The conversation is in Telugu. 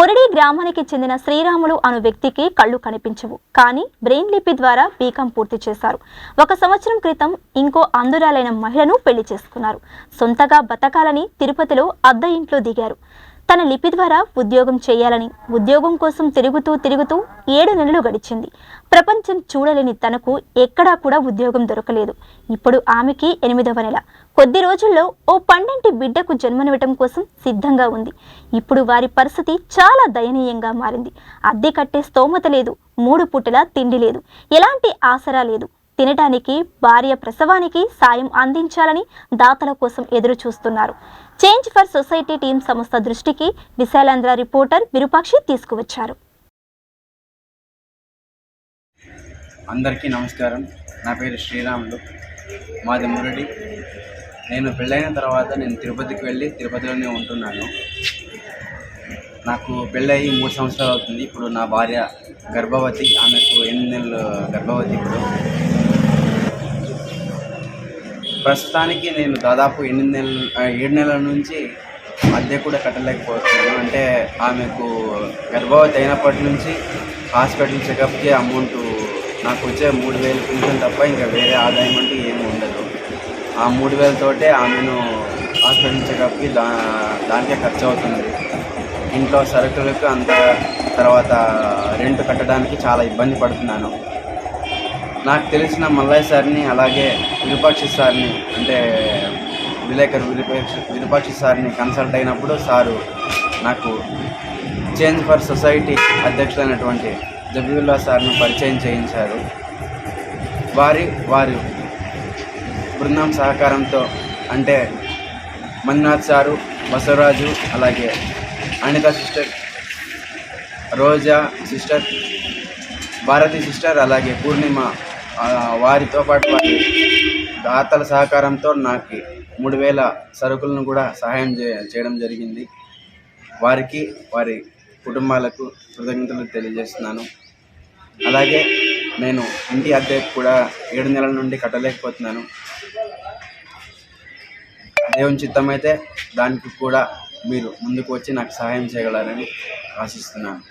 మురడి గ్రామానికి చెందిన శ్రీరాములు అను వ్యక్తికి కళ్ళు కనిపించవు, కానీ బ్రెయిన్ లిపి ద్వారా బీకాం పూర్తి చేశారు. 1 సంవత్సరం క్రితం ఇంకో అంధురాలైన మహిళను పెళ్లి చేసుకున్నారు. సొంతగా బతకాలని తిరుపతిలో అద్దె ఇంట్లో దిగారు. తన లిపి ద్వారా ఉద్యోగం చేయాలని ఉద్యోగం కోసం తిరుగుతూ 7 నెలలు గడిచింది. ప్రపంచం చూడలేని తనకు ఎక్కడా కూడా ఉద్యోగం దొరకలేదు. ఇప్పుడు ఆమెకి 8వ నెల. కొద్ది రోజుల్లో ఓ పండంటి బిడ్డకు జన్మనివ్వటం కోసం సిద్ధంగా ఉంది. ఇప్పుడు వారి పరిస్థితి చాలా దయనీయంగా మారింది. అద్దె కట్టే స్తోమత లేదు, 3 పూటలా తిండి లేదు, ఎలాంటి ఆసరా లేదు. తినడానికి, భార్య ప్రసవానికి సాయం అందించాలని దాతల కోసం ఎదురు చూస్తున్నారు. చేంజ్ ఫర్ సొసైటీ టీం సంస్థ దృష్టికి విశాలాంధ్ర రిపోర్టర్ విరూపాక్షి తీసుకువచ్చారు. అందరికీ నమస్కారం. నా పేరు శ్రీరాములు, మాది మురడి. నేను పెళ్ళైన తర్వాత నేను తిరుపతికి వెళ్ళి తిరుపతిలోనే ఉంటున్నాను. నాకు పెళ్ళయి 3 సంవత్సరాలు అవుతుంది. ఇప్పుడు నా భార్య గర్భవతి, ఆమెకు 8 నెలలు గర్భవతి. ఇప్పుడు ప్రస్తుతానికి నేను దాదాపు 7 నెలల నుంచి అద్దె కూడా కట్టలేకపోతున్నాను. అంటే ఆమెకు గర్భవతి అయినప్పటి నుంచి హాస్పిటల్ చెకప్కి అమౌంట్ నాకు వచ్చే 3,000 పెన్షన్ తప్ప ఇంకా వేరే ఆదాయం అంటూ ఏమీ ఉండదు. ఆ 3,000 తోటే ఆమెను హాస్పిటల్ చెకప్కి దానికే ఖర్చు అవుతుంది. ఇంట్లో సరుకులకు అంత, తర్వాత రెంట్ కట్టడానికి చాలా ఇబ్బంది పడుతున్నాను. నాకు తెలిసిన మల్లయ్య సార్ని, అలాగే విరూపాక్షి సార్ని, అంటే విలేకరు విరూపాక్షి సార్ని కన్సల్ట్ అయినప్పుడు సారు నాకు చేంజ్ ఫర్ సొసైటీ అధ్యక్షులైనటువంటి జబీవుల్లా సార్ను పరిచయం చేయించారు. వారి బృందం సహకారంతో, అంటే మంజునాథ్ సారు, బసవరాజు, అలాగే అనిత సిస్టర్, రోజా సిస్టర్, భారతి సిస్టర్, అలాగే పూర్ణిమ, వారితో పాటు వారి దాతల సహకారంతో నాకు 3,000 సరుకులను కూడా సహాయం చేయడం జరిగింది. వారికి, వారి కుటుంబాలకు కృతజ్ఞతలు తెలియజేస్తున్నాను. అలాగే నేను ఇంటి అద్దె కూడా 7 నెలల నుండి కట్టలేకపోతున్నాను. దేవుని చిత్తమైతే దానికి కూడా మీరు ముందుకు వచ్చి నాకు సహాయం చేయగలరని ఆశిస్తున్నాను.